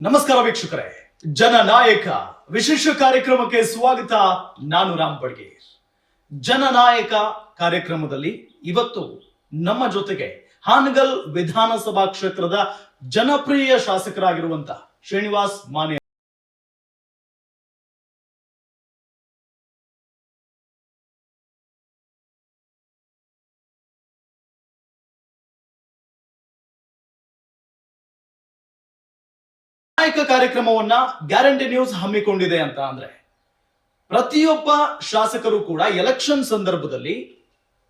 ನಮಸ್ಕಾರ ವೀಕ್ಷಕರೇ, ಜನನಾಯಕ ವಿಶೇಷ ಕಾರ್ಯಕ್ರಮಕ್ಕೆ ಸ್ವಾಗತ. ನಾನು ರಾಮ್ ಬಡ್ಗೇರ್. ಜನನಾಯಕ ಕಾರ್ಯಕ್ರಮದಲ್ಲಿ ಇವತ್ತು ನಮ್ಮ ಜೊತೆಗೆ ಹಾನಗಲ್ ವಿಧಾನಸಭಾ ಕ್ಷೇತ್ರದ ಜನಪ್ರಿಯ ಶಾಸಕರಾಗಿರುವಂತಹ ಶ್ರೀನಿವಾಸ್ ಮಾನೆ ನಾಯಕ ಕಾರ್ಯಕ್ರಮವನ್ನ ಗ್ಯಾರಂಟಿ ನ್ಯೂಸ್ ಹಮ್ಮಿಕೊಂಡಿದೆ ಅಂತ ಅಂದ್ರೆ ಪ್ರತಿಯೊಬ್ಬ ಶಾಸಕರು ಕೂಡ ಎಲೆಕ್ಷನ್ ಸಂದರ್ಭದಲ್ಲಿ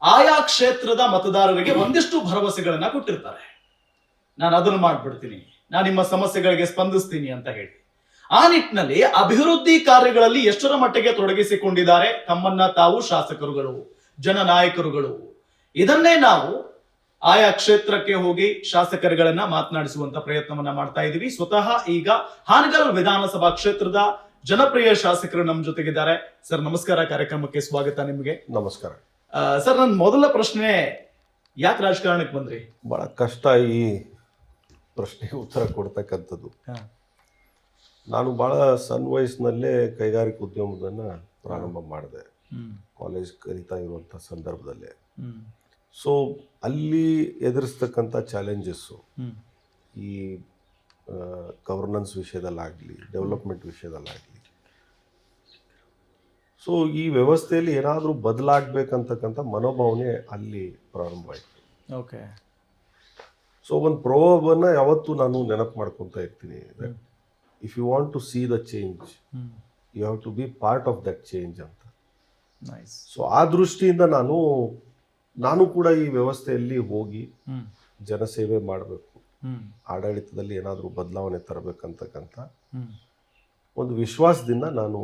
ಆಯಾ ಕ್ಷೇತ್ರದ ಮತದಾರರಿಗೆ ಒಂದಿಷ್ಟು ಭರವಸೆಗಳನ್ನ ಕೊಟ್ಟಿರ್ತಾರೆ. ನಾನು ಅದನ್ನು ಮಾಡ್ಬಿಡ್ತೀನಿ, ನಾನು ನಿಮ್ಮ ಸಮಸ್ಯೆಗಳಿಗೆ ಸ್ಪಂದಿಸ್ತೀನಿ ಅಂತ ಹೇಳಿ. ಆ ನಿಟ್ಟಿನಲ್ಲಿ ಅಭಿವೃದ್ಧಿ ಕಾರ್ಯಗಳಲ್ಲಿ ಎಷ್ಟರ ಮಟ್ಟಿಗೆ ತೊಡಗಿಸಿಕೊಂಡಿದ್ದಾರೆ ತಮ್ಮನ್ನ ತಾವು ಶಾಸಕರುಗಳು, ಜನನಾಯಕರುಗಳು. ಇದನ್ನೇ ನಾವು ಆಯಾ ಕ್ಷೇತ್ರಕ್ಕೆ ಹೋಗಿ ಶಾಸಕರುಗಳನ್ನ ಮಾತನಾಡಿಸುವಂತ ಪ್ರಯತ್ನವನ್ನ ಮಾಡ್ತಾ ಇದೀವಿ. ಸ್ವತಃ ಈಗ ಹಾನಗಲ್ ವಿಧಾನಸಭಾ ಕ್ಷೇತ್ರದ ಜನಪ್ರಿಯ ಶಾಸಕರು ನಮ್ಮ ಜೊತೆಗಿದ್ದಾರೆ. ಸರ್ ನಮಸ್ಕಾರ, ಕಾರ್ಯಕ್ರಮಕ್ಕೆ ಸ್ವಾಗತ ನಿಮಗೆ. ನಮಸ್ಕಾರ ಸರ್, ನನ್ನ ಮೊದಲ ಪ್ರಶ್ನೆ, ಯಾಕೆ ರಾಜಕಾರಣಕ್ಕೆ ಬಂದ್ರಿ? ಬಹಳ ಕಷ್ಟ ಈ ಪ್ರಶ್ನೆಗೆ ಉತ್ತರ ಕೊಡ್ತಕ್ಕಂಥದ್ದು. ನಾನು ಬಹಳ ಸಣ್ಣ ವಯಸ್ಸಿನಲ್ಲೇ ಕೈಗಾರಿಕಾ ಉದ್ಯಮದನ್ನ ಪ್ರಾರಂಭ ಮಾಡಿದೆ, ಕಾಲೇಜ್ ಕಲಿತಾ ಇರುವಂಥ ಸಂದರ್ಭದಲ್ಲೇ. ಸೊ ಅಲ್ಲಿ ಎದುರಿಸ್ತಕ್ಕಂಥ ಚಾಲೆಂಜಸ್ಸು ಈ ಗವರ್ನೆನ್ಸ್ ವಿಷಯದಲ್ಲಾಗಲಿ, ಡೆವಲಪ್ಮೆಂಟ್ ವಿಷಯದಲ್ಲಾಗಲಿ, ಸೊ ಈ ವ್ಯವಸ್ಥೆಯಲ್ಲಿ ಏನಾದರೂ ಬದಲಾಗಬೇಕಂತಕ್ಕಂಥ ಮನೋಭಾವನೆ ಅಲ್ಲಿ ಪ್ರಾರಂಭ ಆಯಿತು. ಓಕೆ. ಸೊ ಒಂದು ಪ್ರೊವರ್ಬನ್ನು ಯಾವತ್ತೂ ನಾನು ನೆನಪು ಮಾಡ್ಕೊತಾ ಇರ್ತೀನಿ. If you want to see the change, you have to be part of that change ಅಂತ. ಸೊ ಆ ದೃಷ್ಟಿಯಿಂದ ನಾನು ಕೂಡ ಈ ವ್ಯವಸ್ಥೆಯಲ್ಲಿ ಹೋಗಿ ಜನಸೇವೆ ಮಾಡಬೇಕು, ಆಡಳಿತದಲ್ಲಿ ಏನಾದರೂ ಬದಲಾವಣೆ ತರಬೇಕಂತಕ್ಕಂಥ ಒಂದು ವಿಶ್ವಾಸದಿಂದ ನಾನು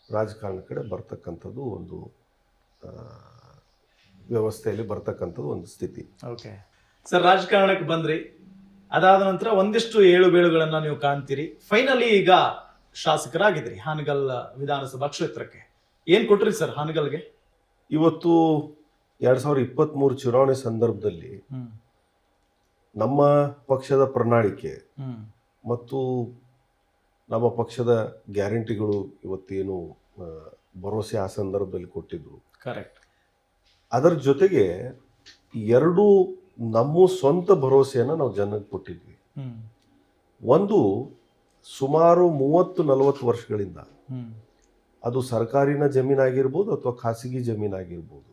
ರಾಜಕಾರಣ ಕಡೆ ಬರ್ತಕ್ಕಂಥದ್ದು, ಒಂದು ವ್ಯವಸ್ಥೆಯಲ್ಲಿ ಬರ್ತಕ್ಕಂಥದ್ದು ಒಂದು ಸ್ಥಿತಿ. ಓಕೆ ಸರ್, ರಾಜಕಾರಣಕ್ಕೆ ಬಂದ್ರಿ, ಅದಾದ ನಂತರ ಒಂದಿಷ್ಟು ಏಳು ಬೀಳುಗಳನ್ನ ನೀವು ಕಾಣ್ತೀರಿ. ಫೈನಲಿ ಈಗ ಶಾಸಕರಾಗಿದ್ರಿ ಹಾನಗಲ್ ವಿಧಾನಸಭಾ ಕ್ಷೇತ್ರಕ್ಕೆ. ಏನ್ ಕೊಟ್ರಿ ಸರ್ ಹಾನಗಲ್ಗೆ? ಇವತ್ತು 2023 ಚುನಾವಣೆ ಸಂದರ್ಭದಲ್ಲಿ ನಮ್ಮ ಪಕ್ಷದ ಪ್ರಣಾಳಿಕೆ ಮತ್ತು ನಮ್ಮ ಪಕ್ಷದ ಗ್ಯಾರಂಟಿಗಳು ಇವತ್ತೇನು ಭರವಸೆ ಆ ಸಂದರ್ಭದಲ್ಲಿ ಕೊಟ್ಟಿದ್ರು, ಕರೆಕ್ಟ್. ಅದರ ಜೊತೆಗೆ ಎರಡು ನಮ್ಮ ಸ್ವಂತ ಭರವಸೆಯನ್ನು ನಾವು ಜನಕ್ಕೆ ಕೊಟ್ಟಿದ್ವಿ. ಒಂದು, ಸುಮಾರು 30-40 ವರ್ಷಗಳಿಂದ ಅದು ಸರ್ಕಾರಿನ ಜಮೀನಾಗಿರ್ಬೋದು ಅಥವಾ ಖಾಸಗಿ ಜಮೀನಾಗಿರ್ಬೋದು,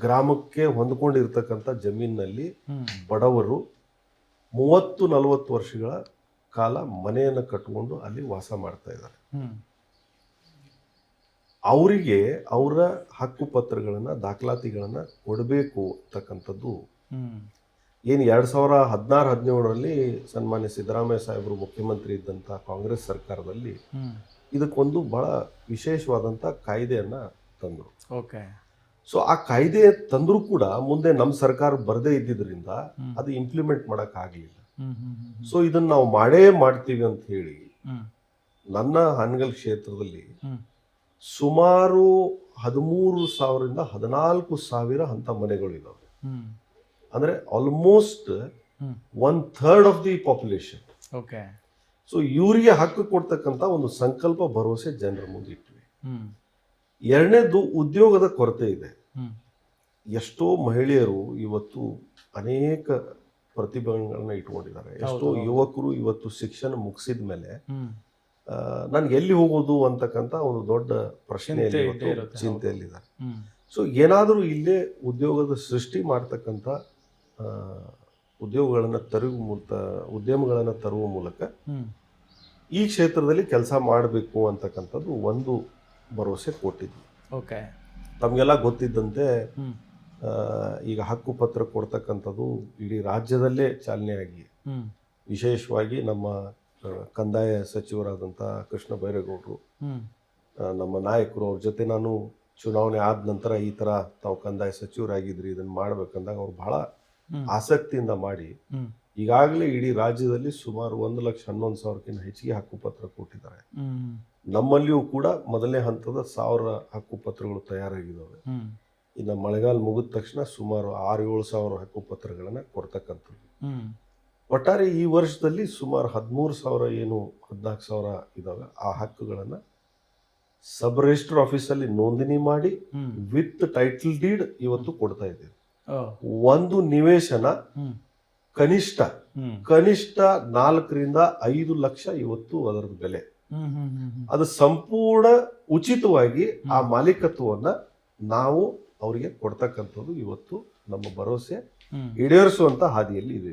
ಗ್ರಾಮಕ್ಕೆ ಹೊಂದ್ಕೊಂಡಿರ್ತಕ್ಕಂಥ ಜಮೀನಿನಲ್ಲಿ ಬಡವರು 30-40 ವರ್ಷಗಳ ಕಾಲ ಮನೆಯನ್ನು ಕಟ್ಟಿಕೊಂಡು ಅಲ್ಲಿ ವಾಸ ಮಾಡ್ತಾ ಇದ್ದಾರೆ. ಅವರಿಗೆ ಅವರ ಹಕ್ಕು ಪತ್ರಗಳನ್ನು, ದಾಖಲಾತಿಗಳನ್ನು ಕೊಡಬೇಕು ಅಂತಕ್ಕಂಥದ್ದು ಏನು 2016-17ರಲ್ಲಿ ಸನ್ಮಾನ್ಯ ಸಿದ್ದರಾಮಯ್ಯ ಸಾಹೇಬರು ಮುಖ್ಯಮಂತ್ರಿ ಇದ್ದಂಥ ಕಾಂಗ್ರೆಸ್ ಸರ್ಕಾರದಲ್ಲಿ ಇದಕ್ಕೊಂದು ಬಹಳ ವಿಶೇಷವಾದಂಥ ಕಾಯ್ದೆಯನ್ನು ತಂದರು. ಓಕೆ. ಸೊ ಆ ಕಾಯ್ದೆ ತಂದರೂ ಕೂಡ ಮುಂದೆ ನಮ್ಮ ಸರ್ಕಾರ ಬರದೇ ಇದ್ದಿದ್ದರಿಂದ ಅದು ಇಂಪ್ಲಿಮೆಂಟ್ ಮಾಡೋಕ್ಕಾಗಲಿಲ್ಲ. ಸೊ ಇದನ್ನು ನಾವು ಮಾಡ್ತೀವಿ ಅಂತ ಹೇಳಿ ನನ್ನ ಹಾನಗಲ್ ಕ್ಷೇತ್ರದಲ್ಲಿ ಸುಮಾರು 13,000ರಿಂದ 14,000 ಅಂಥ ಮನೆಗಳು ಇದ್ದಾವೆ. ಅಂದರೆ almost 1/3 of the population. Okay. So ಇವರಿಗೆ ಹಕ್ಕು ಕೊಡ್ತಕ್ಕಂಥ ಒಂದು ಸಂಕಲ್ಪ, ಭರವಸೆ ಜನರ ಮುಂದೆ ಇಟ್ವಿ. ಎರಡನೇದು, ಉದ್ಯೋಗದ ಕೊರತೆ ಇದೆ. ಎಷ್ಟೋ ಮಹಿಳೆಯರು ಇವತ್ತು ಅನೇಕ ಪ್ರತಿಭೆಗಳನ್ನ ಇಟ್ಕೊಂಡಿದ್ದಾರೆ. ಎಷ್ಟೋ ಯುವಕರು ಇವತ್ತು ಶಿಕ್ಷಣ ಮುಗಿಸಿದ ಮೇಲೆ ನನ್ಗೆ ಎಲ್ಲಿ ಹೋಗೋದು ಅಂತಕ್ಕಂಥ ಒಂದು ದೊಡ್ಡ ಪ್ರಶ್ನೆಯಲ್ಲಿ ಚಿಂತೆಯಲ್ಲಿದ್ದಾರೆ. ಸೊ ಏನಾದರೂ ಇಲ್ಲೇ ಉದ್ಯೋಗದ ಸೃಷ್ಟಿ ಮಾಡ್ತಕ್ಕಂಥ ಉದ್ಯಮಗಳನ್ನು ತರುವ ಮೂಲಕ ಈ ಕ್ಷೇತ್ರದಲ್ಲಿ ಕೆಲಸ ಮಾಡಬೇಕು ಅಂತಕ್ಕಂಥದ್ದು ಒಂದು ಭರವಸೆ ಕೊಟ್ಟಿದ್ವಿ. ಓಕೆ. ತಮಗೆಲ್ಲ ಗೊತ್ತಿದ್ದಂತೆ ಈಗ ಹಕ್ಕು ಪತ್ರ ಕೊಡ್ತಕ್ಕಂಥದ್ದು ಇಡೀ ರಾಜ್ಯದಲ್ಲೇ ಚಾಲನೆಯಾಗಿ, ವಿಶೇಷವಾಗಿ ನಮ್ಮ ಕಂದಾಯ ಸಚಿವರಾದಂಥ ಕೃಷ್ಣ ಬೈರೇಗೌಡರು, ನಮ್ಮ ನಾಯಕರು, ಅವ್ರ ಜೊತೆ ನಾನು ಚುನಾವಣೆ ಆದ ನಂತರ ಈ ಥರ ತಾವು ಕಂದಾಯ ಸಚಿವರಾಗಿದ್ರಿ, ಇದನ್ನು ಮಾಡ್ಬೇಕಂದಾಗ ಅವ್ರು ಬಹಳ ಆಸಕ್ತಿಯಿಂದ ಮಾಡಿ ಈಗಾಗಲೇ ಇಡೀ ರಾಜ್ಯದಲ್ಲಿ ಸುಮಾರು 1,11,000ಕ್ಕಿಂತ ಹೆಚ್ಚಿಗೆ ಹಕ್ಕುಪತ್ರ ಕೊಟ್ಟಿದ್ದಾರೆ. ನಮ್ಮಲ್ಲಿಯೂ ಕೂಡ ಮೊದಲನೇ ಹಂತದ 1,000 ಹಕ್ಕುಪತ್ರಗಳು ತಯಾರಾಗಿದ್ದಾವೆ. ಇನ್ನು ಮಳೆಗಾಲ ಮುಗಿದ ತಕ್ಷಣ ಸುಮಾರು 6-7 ಸಾವಿರ ಹಕ್ಕುಪತ್ರಗಳನ್ನು ಕೊಡ್ತಕ್ಕಂಥದ್ದು. ಒಟ್ಟಾರೆ ಈ ವರ್ಷದಲ್ಲಿ ಸುಮಾರು 13,000 ಏನು 14,000 ಇದಾವೆ ಆ ಹಕ್ಕುಗಳನ್ನು ಸಬ್ ರಿಜಿಸ್ಟರ್ ಆಫೀಸಲ್ಲಿ ನೋಂದಣಿ ಮಾಡಿ ವಿತ್ ಟೈಟಲ್ ಡೀಡ್ ಇವತ್ತು ಕೊಡ್ತಾ ಇದ್ದೇವೆ. ಒಂದು ನಿವೇಶನ ಕನಿಷ್ಠ 4 ರಿಂದ 5 ಲಕ್ಷ ಇವತ್ತು ಅದರ ಬೆಲೆ. ಅದು ಸಂಪೂರ್ಣ ಉಚಿತವಾಗಿ ಆ ಮಾಲೀಕತ್ವವನ್ನ ನಾವು ಅವರಿಗೆ ಕೊಡ್ತಕ್ಕಂಥದ್ದು ಇವತ್ತು ನಮ್ಮ ಭರವಸೆ ಈಡೇರಿಸುವಂತ ಹಾದಿಯಲ್ಲಿ ಇದ್ದೀವಿ.